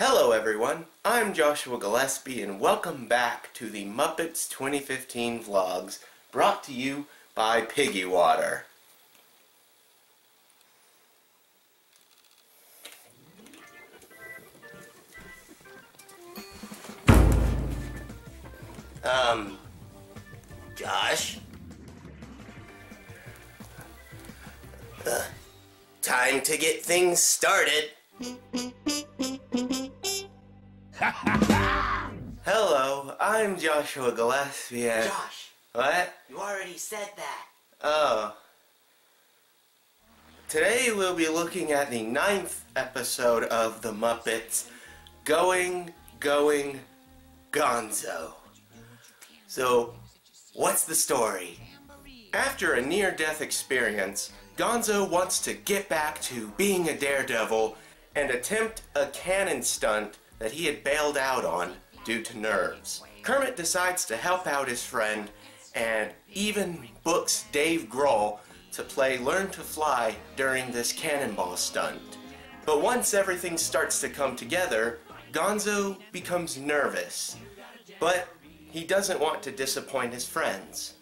Hello everyone, I'm Joshua Gillespie and welcome back to the Muppets 2015 vlogs brought to you by Piggy Water. Josh? Time to get things started. Hello, I'm Joshua Gillespie and... Josh! What? You already said that. Oh. Today we'll be looking at the 9th episode of the Muppets, Going Gonzo. So, what's the story? After a near-death experience, Gonzo wants to get back to being a daredevil and attempt a cannon stunt that he had bailed out on due to nerves. Kermit decides to help out his friend and even books Dave Grohl to play Learn to Fly during this cannonball stunt. But once everything starts to come together, Gonzo becomes nervous, but he doesn't want to disappoint his friends.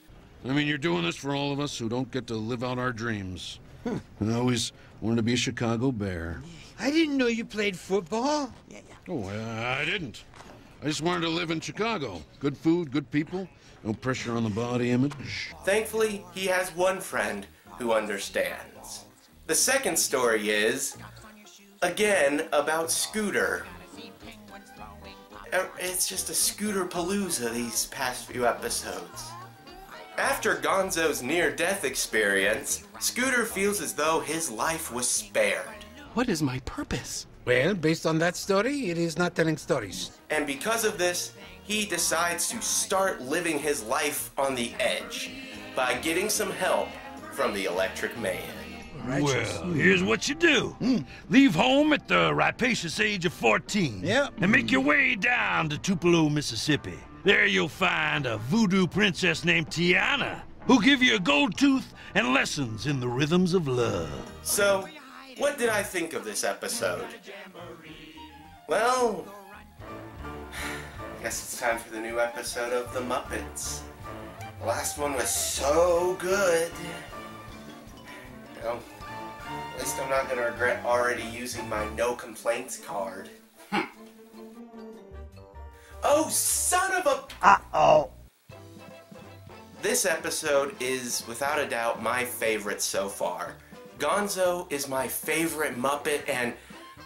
I mean, you're doing this for all of us who don't get to live out our dreams. I always wanted to be a Chicago Bear. I didn't know you played football. Oh, I didn't. I just wanted to live in Chicago. Good food, good people, no pressure on the body image. Thankfully, he has one friend who understands. The second story is, again, about Scooter. It's just a Scooter palooza these past few episodes. After Gonzo's near-death experience, Scooter feels as though his life was spared. What is my purpose? Well, based on that story, it is not telling stories. And because of this, he decides to start living his life on the edge by getting some help from the Electric Man. Well, here's what you do. Leave home at the rapacious age of 14. Yep. And make your way down to Tupelo, Mississippi. There you'll find a voodoo princess named Tiana, who'll give you a gold tooth and lessons in the rhythms of love. So, what did I think of this episode? Well, I guess it's time for the new episode of The Muppets. The last one was so good. Well, at least I'm not going to regret already using my no complaints card. Oh, son of a... Uh-oh. This episode is, without a doubt, my favorite so far. Gonzo is my favorite Muppet, and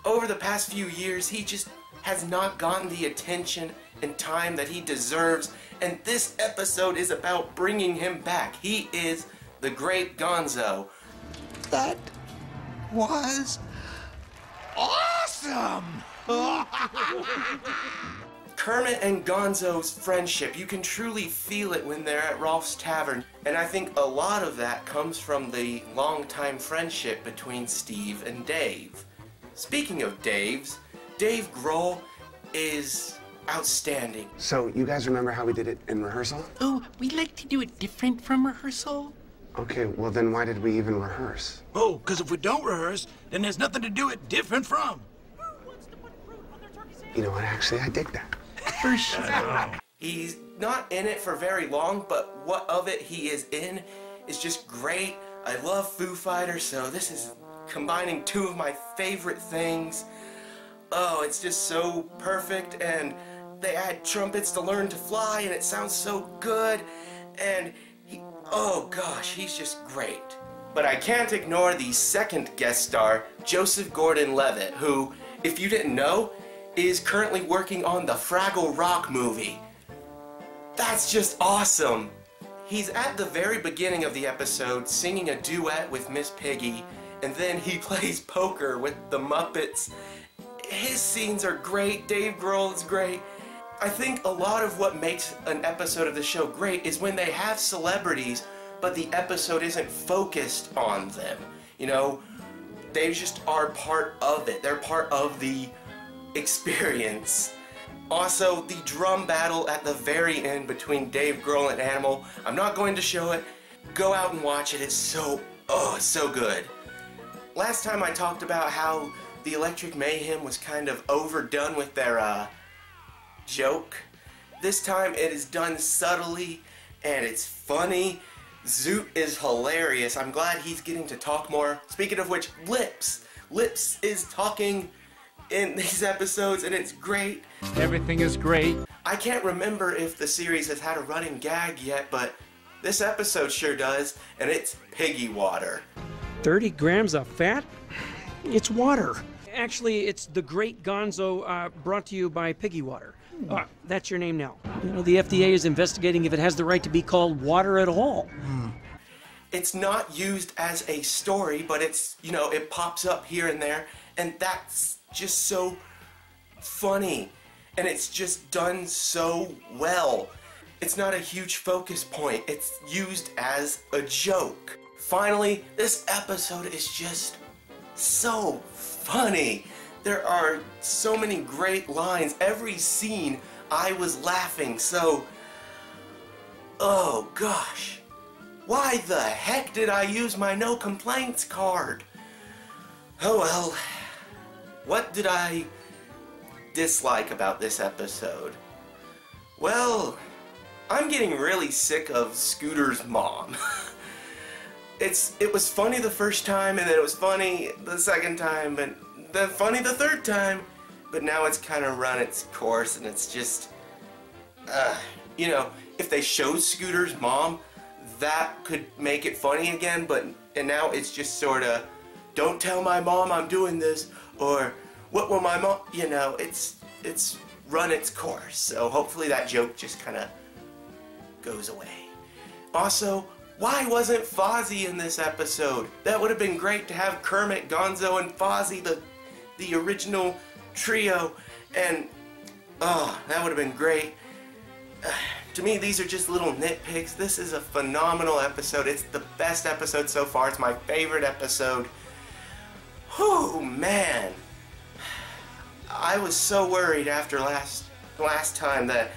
over the past few years, he just has not gotten the attention and time that he deserves, and this episode is about bringing him back. He is the great Gonzo. That was awesome! Kermit and Gonzo's friendship, you can truly feel it when they're at Rolf's Tavern, and I think a lot of that comes from the long-time friendship between Steve and Dave. Speaking of Dave Grohl is outstanding. So, you guys remember how we did it in rehearsal? Oh, we like to do it different from rehearsal. Okay, well then why did we even rehearse? Oh, because if we don't rehearse, then there's nothing to do it different from. You know what, actually, I dig that. For sure. He's not in it for very long, but what of it he is in is just great. I love Foo Fighters, so this is combining two of my favorite things. Oh, it's just so perfect, and they add trumpets to Learn to Fly, and it sounds so good, and oh gosh, he's just great. But I can't ignore the second guest star, Joseph Gordon-Levitt, who, if you didn't know, is currently working on the Fraggle Rock movie. That's just awesome. He's at the very beginning of the episode singing a duet with Miss Piggy, and then he plays poker with the Muppets. His scenes are great, Dave Grohl is great. I think a lot of what makes an episode of the show great is when they have celebrities, but the episode isn't focused on them. You know, they just are part of it. They're part of the experience. Also, the drum battle at the very end between Dave Grohl and Animal, I'm not going to show it. Go out and watch it. It's so good. Last time I talked about how the Electric Mayhem was kind of overdone with their joke. This time it is done subtly and it's funny. Zoot is hilarious. I'm glad he's getting to talk more. Speaking of which, Lips is talking in these episodes and it's great. Everything is great. I can't remember if the series has had a running gag yet, but this episode sure does, and it's Piggy Water. 30 grams of fat? It's water. Actually, it's the Great Gonzo, brought to you by Piggy Water. That's your name now. You know, the FDA is investigating if it has the right to be called water at all. It's not used as a story, but it's, you know, it pops up here and there, and that's just so funny. And it's just done so well. It's not a huge focus point. It's used as a joke. Finally, this episode is just so funny. There are so many great lines. Every scene, I was laughing. So, oh gosh. Why the heck did I use my no complaints card? Oh well. What did I dislike about this episode? Well, I'm getting really sick of Scooter's mom. It was funny the first time, and then it was funny the second time, and then funny the third time, but now it's kind of run its course, and it's just, you know, if they showed Scooter's mom, that could make it funny again, and now it's just sort of, don't tell my mom I'm doing this, or what will my mom, you know, it's run its course, so hopefully that joke just kind of goes away. Also, why wasn't Fozzie in this episode? That would have been great to have Kermit, Gonzo, and Fozzie, the original trio, and that would have been great. To me, these are just little nitpicks. This is a phenomenal episode. It's the best episode so far. It's my favorite episode. Whew, man. I was so worried after last time that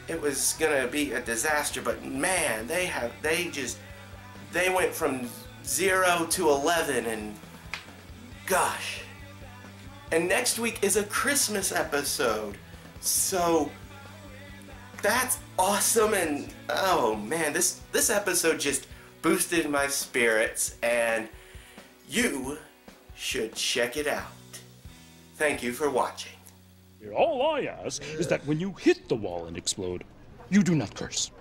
it was gonna be a disaster, but man, they went from 0 to 11, and gosh. And next week is a Christmas episode, so that's awesome. And oh man, this episode just boosted my spirits, and you should check it out. Thank you for watching. All I ask is that when you hit the wall and explode, you do not curse.